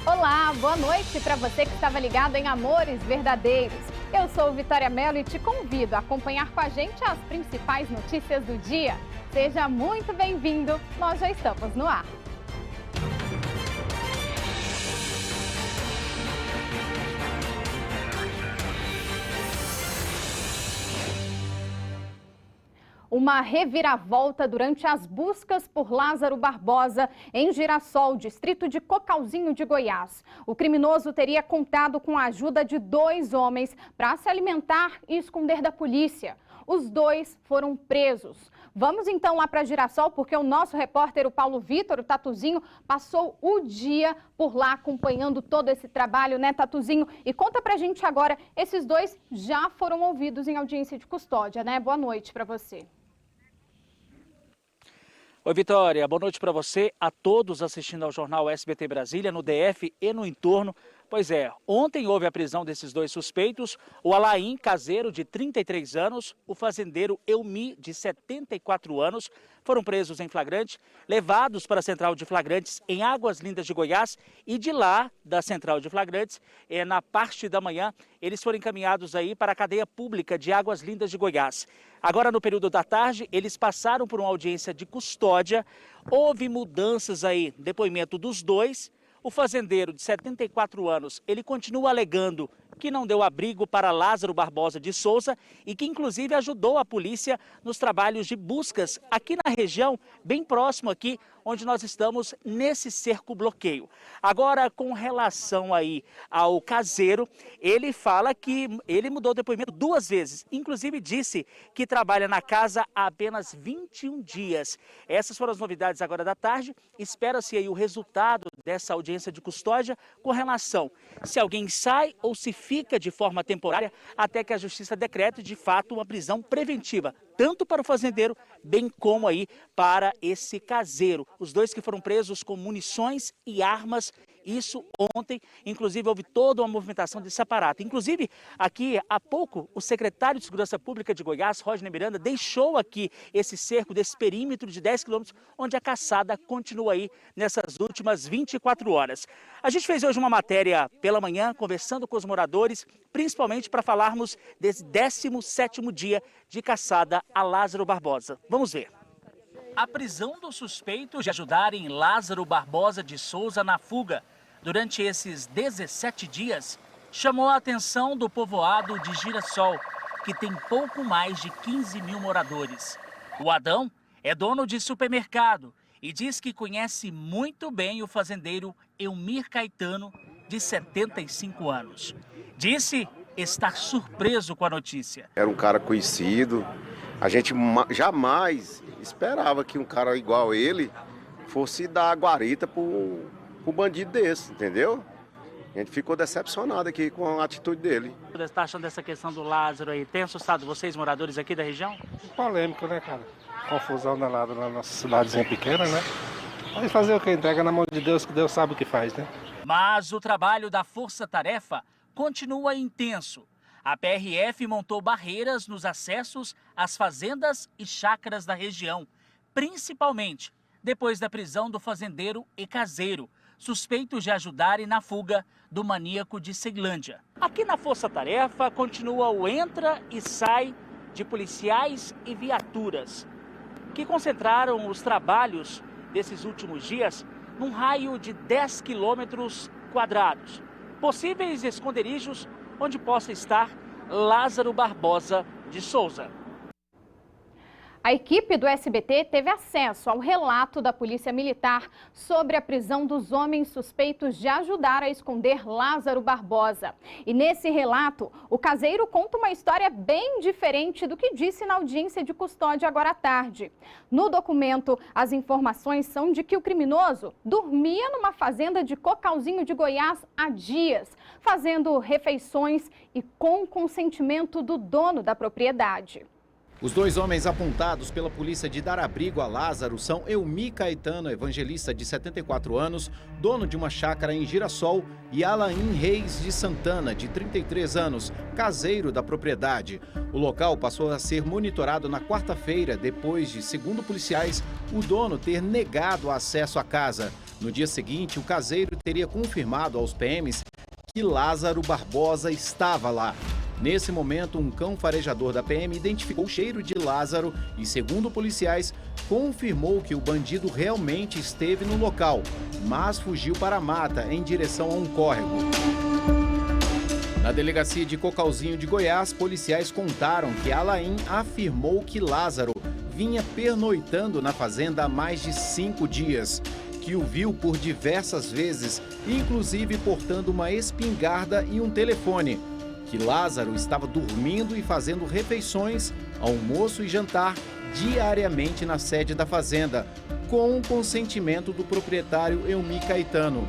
Olá, boa noite para você que estava ligado em Amores Verdadeiros. Eu sou Vitória Mello e te convido a acompanhar com a gente as principais notícias do dia. Seja muito bem-vindo, nós já estamos no ar. Uma reviravolta durante as buscas por Lázaro Barbosa em Girassol, distrito de Cocalzinho de Goiás. O criminoso teria contado com a ajuda de 2 homens para se alimentar e esconder da polícia. Os 2 foram presos. Vamos então lá para Girassol, porque o nosso repórter, o Paulo Vitor, o Tatuzinho, passou o dia por lá acompanhando todo esse trabalho, né, Tatuzinho? E conta pra gente agora, esses 2 já foram ouvidos em audiência de custódia, né? Boa noite para você. Oi, Vitória. Boa noite para você, a todos assistindo ao Jornal SBT Brasília, no DF e no entorno. Pois é, ontem houve a prisão desses 2 suspeitos, o Alain Caseiro, de 33 anos, o fazendeiro Elmi, de 74 anos, foram presos em flagrante, levados para a Central de Flagrantes em Águas Lindas de Goiás e de lá, da Central de Flagrantes, na parte da manhã, eles foram encaminhados aí para a cadeia pública de Águas Lindas de Goiás. Agora, no período da tarde, eles passaram por uma audiência de custódia, houve mudanças aí, depoimento dos 2. O fazendeiro de 74 anos, ele continua alegando que não deu abrigo para Lázaro Barbosa de Souza e que inclusive ajudou a polícia nos trabalhos de buscas aqui na região, bem próximo aqui onde nós estamos nesse cerco-bloqueio. Agora, com relação aí ao caseiro, ele fala que ele mudou o depoimento 2 vezes, inclusive disse que trabalha na casa há apenas 21 dias. Essas foram as novidades agora da tarde, espera-se aí o resultado dessa audiência de custódia com relação se alguém sai ou se fica de forma temporária até que a justiça decrete de fato uma prisão preventiva, tanto para o fazendeiro, bem como aí para esse caseiro. Os 2 que foram presos com munições e armas, isso ontem, inclusive houve toda uma movimentação desse aparato. Inclusive, aqui há pouco, o secretário de Segurança Pública de Goiás, Rodney Miranda, deixou aqui esse cerco desse perímetro de 10 quilômetros, onde a caçada continua aí nessas últimas 24 horas. A gente fez hoje uma matéria pela manhã, conversando com os moradores, principalmente para falarmos desse 17º dia de caçada a Lázaro Barbosa. Vamos ver. A prisão dos suspeitos de ajudarem Lázaro Barbosa de Souza na fuga durante esses 17 dias chamou a atenção do povoado de Girassol, que tem pouco mais de 15 mil moradores. O Adão é dono de supermercado e diz que conhece muito bem o fazendeiro Elmir Caetano, de 75 anos. Disse estar surpreso com a notícia. Era um cara conhecido, a gente jamais esperava que um cara igual ele fosse dar guarita pro bandido desse, entendeu? A gente ficou decepcionado aqui com a atitude dele. Você está achando dessa questão do Lázaro aí? Tem assustado vocês, moradores aqui da região? Polêmico, né, cara? Confusão danada na nossa cidadezinha pequena, né? Mas fazer o que? Entrega na mão de Deus, que Deus sabe o que faz, né? Mas o trabalho da Força Tarefa continua intenso. A PRF montou barreiras nos acessos às fazendas e chácaras da região, principalmente depois da prisão do fazendeiro e caseiro, suspeitos de ajudarem na fuga do maníaco de Ceilândia. Aqui na Força Tarefa continua o entra e sai de policiais e viaturas, que concentraram os trabalhos desses últimos dias num raio de 10 quilômetros quadrados, possíveis esconderijos onde possa estar Lázaro Barbosa de Souza. A equipe do SBT teve acesso ao relato da Polícia Militar sobre a prisão dos homens suspeitos de ajudar a esconder Lázaro Barbosa. E nesse relato, o caseiro conta uma história bem diferente do que disse na audiência de custódia agora à tarde. No documento, as informações são de que o criminoso dormia numa fazenda de Cocalzinho de Goiás há dias, fazendo refeições e com consentimento do dono da propriedade. Os dois homens apontados pela polícia de dar abrigo a Lázaro são Eumir Caetano, evangelista de 74 anos, dono de uma chácara em Girassol, e Alain Reis de Santana, de 33 anos, caseiro da propriedade. O local passou a ser monitorado na quarta-feira, depois de, segundo policiais, o dono ter negado acesso à casa. No dia seguinte, o caseiro teria confirmado aos PMs que Lázaro Barbosa estava lá. Nesse momento, um cão farejador da PM identificou o cheiro de Lázaro e, segundo policiais, confirmou que o bandido realmente esteve no local, mas fugiu para a mata em direção a um córrego. Na delegacia de Cocalzinho de Goiás, policiais contaram que Alain afirmou que Lázaro vinha pernoitando na fazenda há mais de 5 dias, que o viu por diversas vezes, inclusive portando uma espingarda e um telefone, que Lázaro estava dormindo e fazendo refeições, almoço e jantar diariamente na sede da fazenda, com o consentimento do proprietário Eumir Caetano.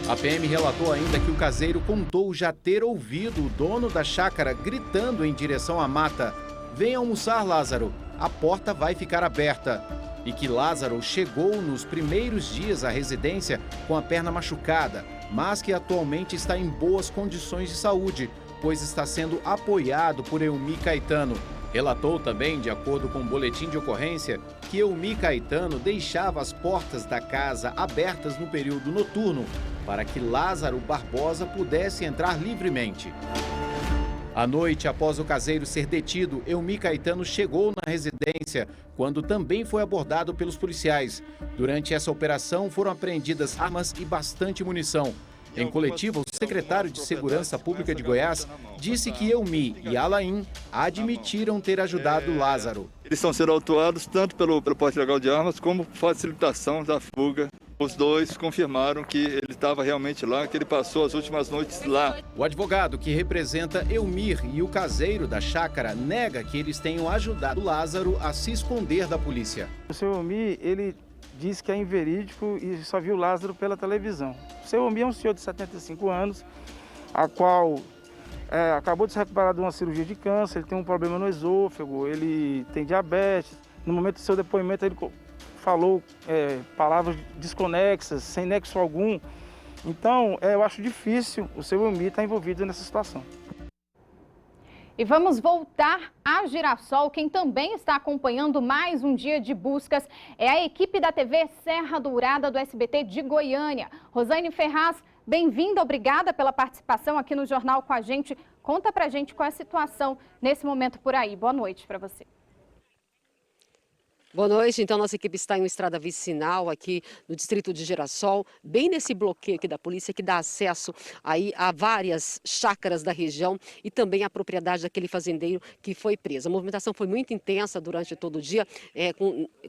A PM relatou ainda que o caseiro contou já ter ouvido o dono da chácara gritando em direção à mata: "Vem almoçar, Lázaro, a porta vai ficar aberta." E que Lázaro chegou nos primeiros dias à residência com a perna machucada, mas que atualmente está em boas condições de saúde, pois está sendo apoiado por Eumir Caetano. Relatou também, de acordo com o boletim de ocorrência, que Eumir Caetano deixava as portas da casa abertas no período noturno para que Lázaro Barbosa pudesse entrar livremente. À noite, após o caseiro ser detido, Eumir Caetano chegou na residência, quando também foi abordado pelos policiais. Durante essa operação, foram apreendidas armas e bastante munição. Em coletiva, o secretário de Segurança Pública de Goiás disse que Eumir e Alain admitiram ter ajudado Lázaro. Eles estão sendo autuados tanto pelo porte ilegal de armas como facilitação da fuga. Os dois confirmaram que ele estava realmente lá, que ele passou as últimas noites lá. O advogado que representa Eumir e o caseiro da chácara nega que eles tenham ajudado Lázaro a se esconder da polícia. O seu Eumir, ele diz que é inverídico e só viu Lázaro pela televisão. O seu Eumir é um senhor de 75 anos, a qual acabou de se recuperar de uma cirurgia de câncer, ele tem um problema no esôfago, ele tem diabetes. No momento do seu depoimento, ele falou palavras desconexas, sem nexo algum. Então, eu acho difícil o seu Eumir estar envolvido nessa situação. E vamos voltar a Girassol. Quem também está acompanhando mais um dia de buscas é a equipe da TV Serra Dourada do SBT de Goiânia. Rosane Ferraz, bem-vinda, obrigada pela participação aqui no Jornal com a gente. Conta pra gente qual é a situação nesse momento por aí. Boa noite para você. Boa noite, então nossa equipe está em uma estrada vicinal aqui no distrito de Girassol, bem nesse bloqueio aqui da polícia que dá acesso aí a várias chácaras da região e também a propriedade daquele fazendeiro que foi preso. A movimentação foi muito intensa durante todo o dia,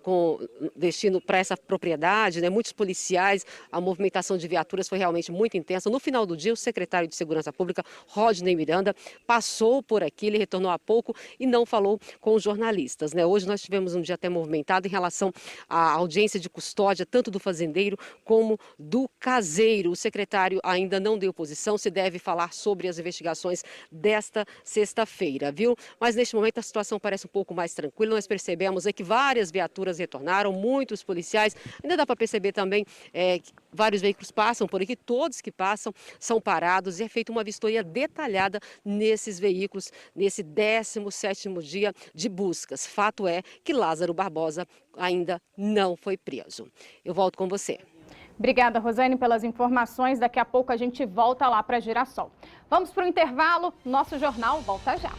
com destino para essa propriedade, né? Muitos policiais, a movimentação de viaturas foi realmente muito intensa. No final do dia, o secretário de Segurança Pública, Rodney Miranda, passou por aqui, ele retornou há pouco e não falou com os jornalistas, né? Hoje nós tivemos um dia até movimentado em relação à audiência de custódia, tanto do fazendeiro como do caseiro. O secretário ainda não deu posição, se deve falar sobre as investigações desta sexta-feira, viu? Mas neste momento a situação parece um pouco mais tranquila. Nós percebemos que várias viaturas retornaram, muitos policiais. Ainda dá para perceber também que vários veículos passam por aqui, todos que passam são parados e é feita uma vistoria detalhada nesses veículos, nesse 17º dia de buscas. Fato é que Lázaro Barbosa ainda não foi preso. Eu volto com você. Obrigada, Rosane, pelas informações. Daqui a pouco a gente volta lá para Girassol. Vamos para o intervalo. Nosso jornal volta já.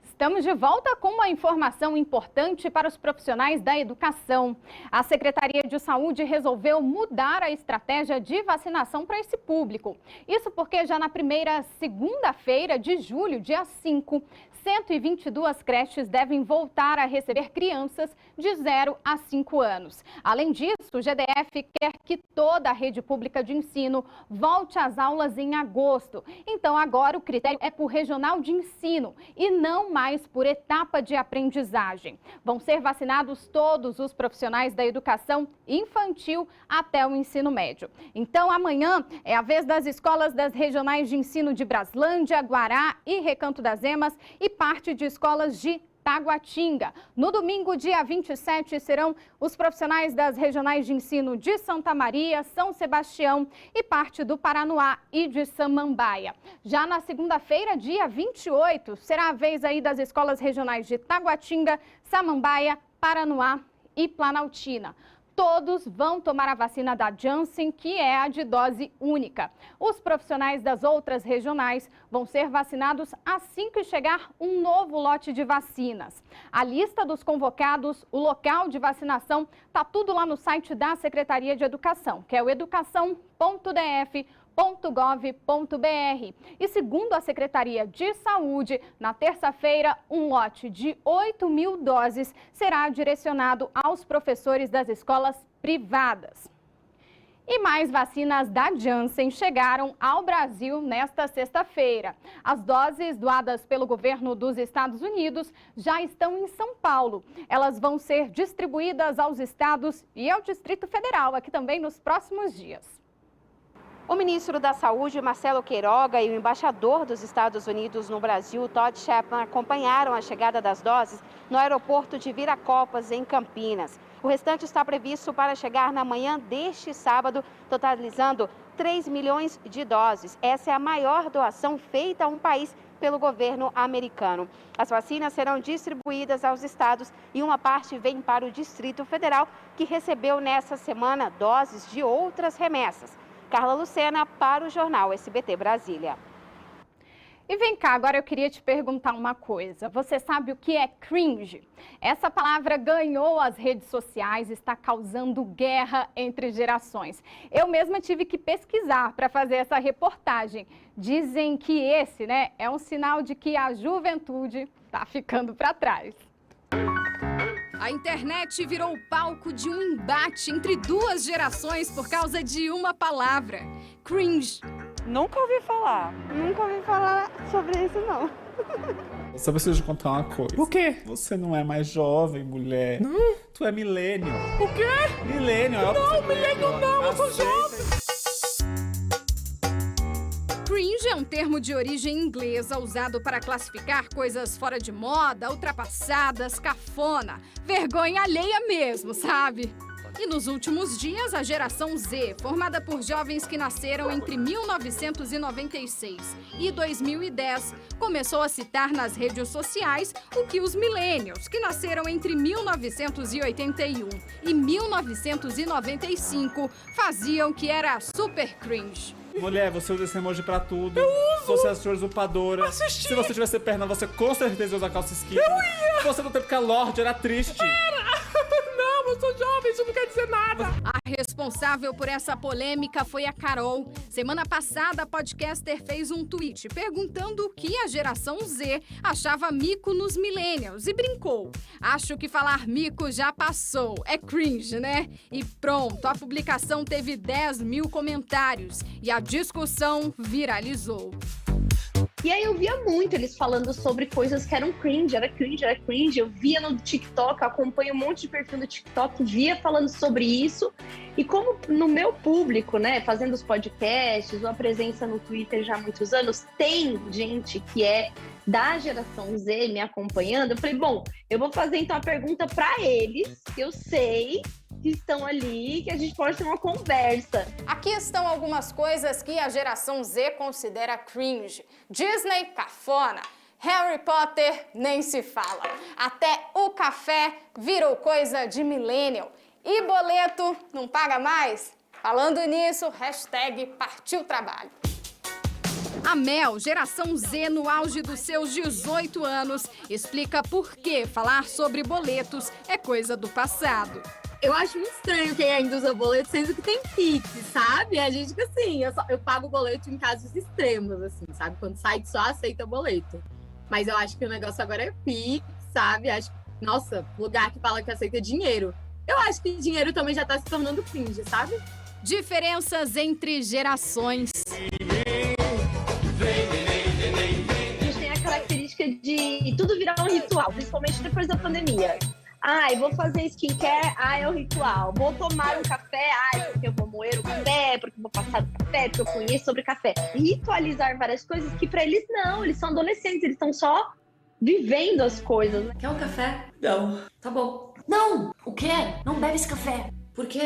Estamos de volta com uma informação importante para os profissionais da educação. A Secretaria de Saúde resolveu mudar a estratégia de vacinação para esse público. Isso porque já na primeira segunda-feira de julho, dia 5, 122 creches devem voltar a receber crianças de 0 a 5 anos. Além disso, o GDF quer que toda a rede pública de ensino volte às aulas em agosto. Então, agora o critério é por regional de ensino e não mais por etapa de aprendizagem. Vão ser vacinados todos os profissionais da educação infantil até o ensino médio. Então, amanhã é a vez das escolas das regionais de ensino de Braslândia, Guará e Recanto das Emas e parte de escolas de Taguatinga. No domingo, dia 27, serão os profissionais das regionais de ensino de Santa Maria, São Sebastião e parte do Paranoá e de Samambaia. Já na segunda-feira, dia 28, será a vez aí das escolas regionais de Taguatinga, Samambaia, Paranoá e Planaltina. Todos vão tomar a vacina da Janssen, que é a de dose única. Os profissionais das outras regionais vão ser vacinados assim que chegar um novo lote de vacinas. A lista dos convocados, o local de vacinação, está tudo lá no site da Secretaria de Educação, que é o educação.df.gov.br. E segundo a Secretaria de Saúde, na terça-feira, um lote de 8.000 doses será direcionado aos professores das escolas privadas. E mais vacinas da Janssen chegaram ao Brasil nesta sexta-feira. As doses doadas pelo governo dos Estados Unidos já estão em São Paulo. Elas vão ser distribuídas aos estados e ao Distrito Federal aqui também nos próximos dias. O ministro da Saúde, Marcelo Queiroga, e o embaixador dos Estados Unidos no Brasil, Todd Chapman, acompanharam a chegada das doses no aeroporto de Viracopos, em Campinas. O restante está previsto para chegar na manhã deste sábado, totalizando 3 milhões de doses. Essa é a maior doação feita a um país pelo governo americano. As vacinas serão distribuídas aos estados e uma parte vem para o Distrito Federal, que recebeu nessa semana doses de outras remessas. Carla Lucena para o Jornal SBT Brasília. E vem cá, agora eu queria te perguntar uma coisa. Você sabe o que é cringe? Essa palavra ganhou as redes sociais e está causando guerra entre gerações. Eu mesma tive que pesquisar para fazer essa reportagem. Dizem que esse, é um sinal de que a juventude está ficando para trás. A internet virou o palco de um embate entre duas gerações por causa de uma palavra: cringe. Nunca ouvi falar. Nunca ouvi falar sobre isso, não. Só preciso te contar uma coisa. O quê? Você não é mais jovem, mulher. Não. Tu é millennial. O quê? Millennial. Não, millennial não, eu sou jovem. Cringe é um termo de origem inglesa usado para classificar coisas fora de moda, ultrapassadas, cafona, vergonha alheia mesmo, sabe? E nos últimos dias, a geração Z, formada por jovens que nasceram entre 1996 e 2010, começou a citar nas redes sociais o que os millennials, que nasceram entre 1981 e 1995, faziam, que era super cringe. Mulher, você usa esse emoji pra tudo. Eu uso! Você assistiu a usurpadora. Assisti! Se você tivesse perna, você com certeza ia usar calça skinny. Eu ia! Você no tempo que a Lorde era triste. Não, eu sou jovem, isso não quer dizer nada. A responsável por essa polêmica foi a Carol. Semana passada, a podcaster fez um tweet perguntando o que a geração Z achava mico nos millennials e brincou: acho que falar mico já passou, é cringe, né? E pronto, a publicação teve 10.000 comentários e a discussão viralizou. E aí eu via muito eles falando sobre coisas que eram cringe, era cringe. Eu via no TikTok, acompanho um monte de perfil do TikTok, via falando sobre isso. E como no meu público, fazendo os podcasts, a presença no Twitter já há muitos anos, tem gente que é da geração Z me acompanhando, eu falei, bom, eu vou fazer então a pergunta para eles, que eu sei que estão ali, que a gente pode ter uma conversa. Aqui estão algumas coisas que a geração Z considera cringe. Disney, cafona. Harry Potter, nem se fala. Até o café virou coisa de millennial. E boleto não paga mais? Falando nisso, hashtag partiu trabalho. A Mel, geração Z no auge dos seus 18 anos, explica por que falar sobre boletos é coisa do passado. Eu acho muito estranho quem ainda usa boleto, sendo que tem Pix, sabe? A gente, assim, eu pago boleto em casos extremos, assim, sabe? Quando o site só aceita boleto. Mas eu acho que o negócio agora é Pix, sabe? Acho que, nossa, lugar que fala que aceita dinheiro. Eu acho que dinheiro também já tá se tornando cringe, sabe? Diferenças entre gerações. A gente tem a característica de tudo virar um ritual, principalmente depois da pandemia. Ai, vou fazer skincare, é o ritual. Vou tomar um café, porque eu vou moer o café, porque eu vou passar o café, porque eu conheço sobre café. Ritualizar várias coisas que pra eles não, eles são adolescentes, eles estão só vivendo as coisas. Quer um café? Não. Tá bom. Não! O quê? Não bebe esse café. Por quê?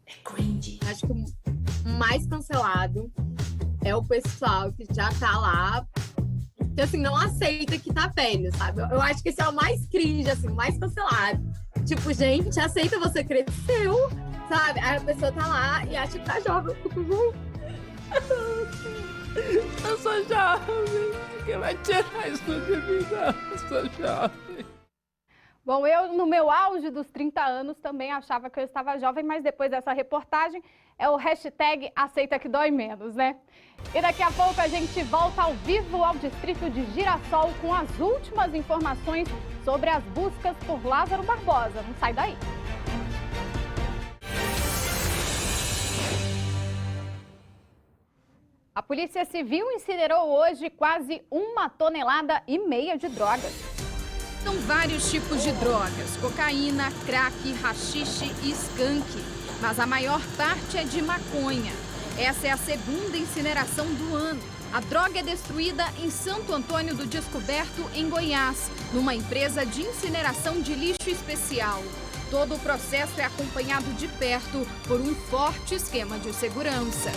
É cringe. Acho que o mais cancelado é o pessoal que já tá lá, que assim, não aceita que tá velho, sabe? Eu acho que esse é o mais cringe, assim, o mais cancelado. Tipo, gente, aceita, você cresceu, sabe? Aí a pessoa tá lá e acha que tá jovem. Eu sou jovem. Quem vai tirar isso de mim? Eu sou jovem. Bom, eu no meu auge dos 30 anos também achava que eu estava jovem, mas depois dessa reportagem é o hashtag aceita que dói menos, né? E daqui a pouco a gente volta ao vivo ao distrito de Girassol com as últimas informações sobre as buscas por Lázaro Barbosa. Não sai daí. A Polícia Civil incinerou hoje quase 1,5 toneladas de drogas. São vários tipos de drogas, cocaína, crack, haxixe e skunk, mas a maior parte é de maconha. Essa é a segunda incineração do ano. A droga é destruída em Santo Antônio do Descoberto, em Goiás, numa empresa de incineração de lixo especial. Todo o processo é acompanhado de perto por um forte esquema de segurança.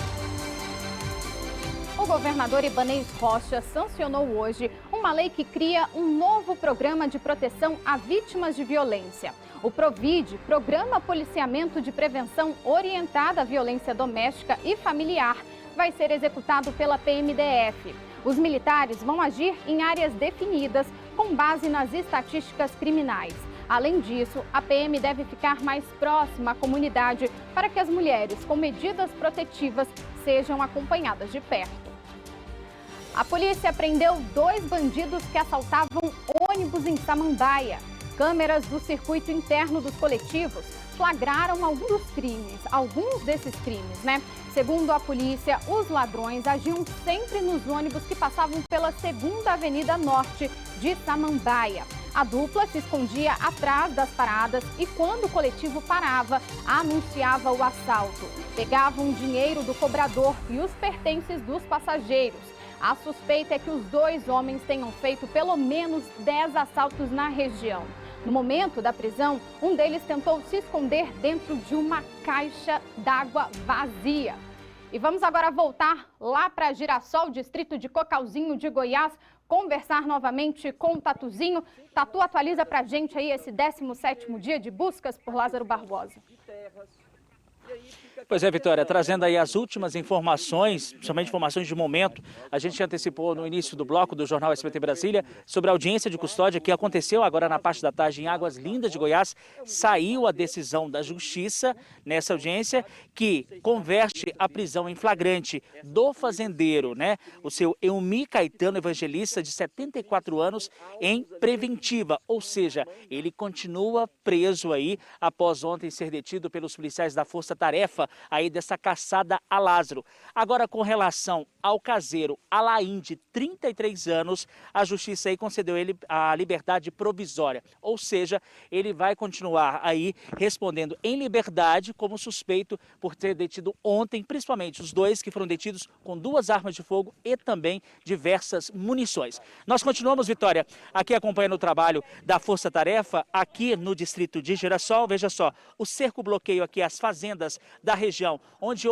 O governador Ibanez Rocha sancionou hoje uma lei que cria um novo programa de proteção a vítimas de violência. O PROVID, Programa Policiamento de Prevenção Orientada à Violência Doméstica e Familiar, vai ser executado pela PMDF. Os militares vão agir em áreas definidas com base nas estatísticas criminais. Além disso, a PM deve ficar mais próxima à comunidade para que as mulheres com medidas protetivas sejam acompanhadas de perto. A polícia prendeu 2 bandidos que assaltavam ônibus em Samambaia. Câmeras do circuito interno dos coletivos flagraram alguns desses crimes, né? Segundo a polícia, os ladrões agiam sempre nos ônibus que passavam pela 2ª Avenida Norte de Samambaia. A dupla se escondia atrás das paradas e, quando o coletivo parava, anunciava o assalto. Pegavam dinheiro do cobrador e os pertences dos passageiros. A suspeita é que os 2 homens tenham feito pelo menos 10 assaltos na região. No momento da prisão, um deles tentou se esconder dentro de uma caixa d'água vazia. E vamos agora voltar lá para Girassol, distrito de Cocalzinho de Goiás, conversar novamente com o Tatuzinho. Tatu, atualiza pra gente aí esse 17º dia de buscas por Lázaro Barbosa. Pois é, Vitória, trazendo aí as últimas informações, principalmente informações de momento. A gente antecipou no início do bloco do Jornal SBT Brasília sobre a audiência de custódia que aconteceu agora na parte da tarde em Águas Lindas de Goiás. Saiu a decisão da Justiça nessa audiência que converte a prisão em flagrante do fazendeiro, né? O seu Eumi Caetano Evangelista, de 74 anos, em preventiva. Ou seja, ele continua preso aí após ontem ser detido pelos policiais da Força Tarefa aí dessa caçada a Lázaro. Agora, com relação ao caseiro Alain, de 33 anos, a Justiça aí concedeu ele a liberdade provisória. Ou seja, ele vai continuar aí respondendo em liberdade como suspeito por ter detido ontem, principalmente os 2 que foram detidos com 2 armas de fogo e também diversas munições. Nós continuamos, Vitória, aqui acompanhando o trabalho da Força Tarefa aqui no distrito de Girassol. Veja só, o cerco-bloqueio aqui, as fazendas da região, onde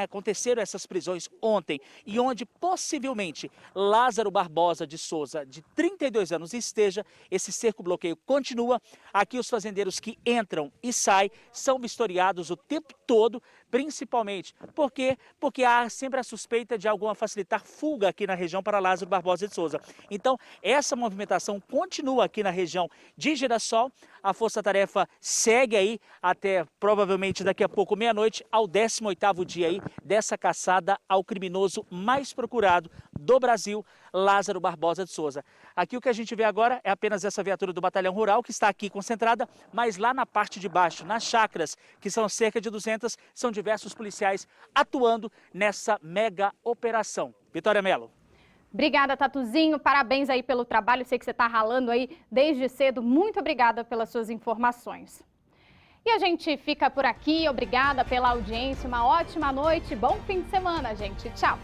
aconteceram essas prisões ontem e onde possivelmente Lázaro Barbosa de Souza, de 32 anos, esteja, esse cerco-bloqueio continua. Aqui os fazendeiros que entram e saem são vistoriados o tempo todo, principalmente porque há sempre a suspeita de alguma facilitar fuga aqui na região para Lázaro Barbosa de Souza. Então, essa movimentação continua aqui na região de Girassol. A Força Tarefa segue aí até provavelmente daqui a pouco meia-noite ao 18º dia aí dessa caçada ao criminoso mais procurado do Brasil, Lázaro Barbosa de Souza. Aqui o que a gente vê agora é apenas essa viatura do Batalhão Rural, que está aqui concentrada, mas lá na parte de baixo, nas chácaras, que são cerca de 200, são diversos policiais atuando nessa mega operação. Vitória Mello. Obrigada, Tatuzinho. Parabéns aí pelo trabalho. Sei que você está ralando aí desde cedo. Muito obrigada pelas suas informações. E a gente fica por aqui. Obrigada pela audiência. Uma ótima noite. Bom fim de semana, gente. Tchau.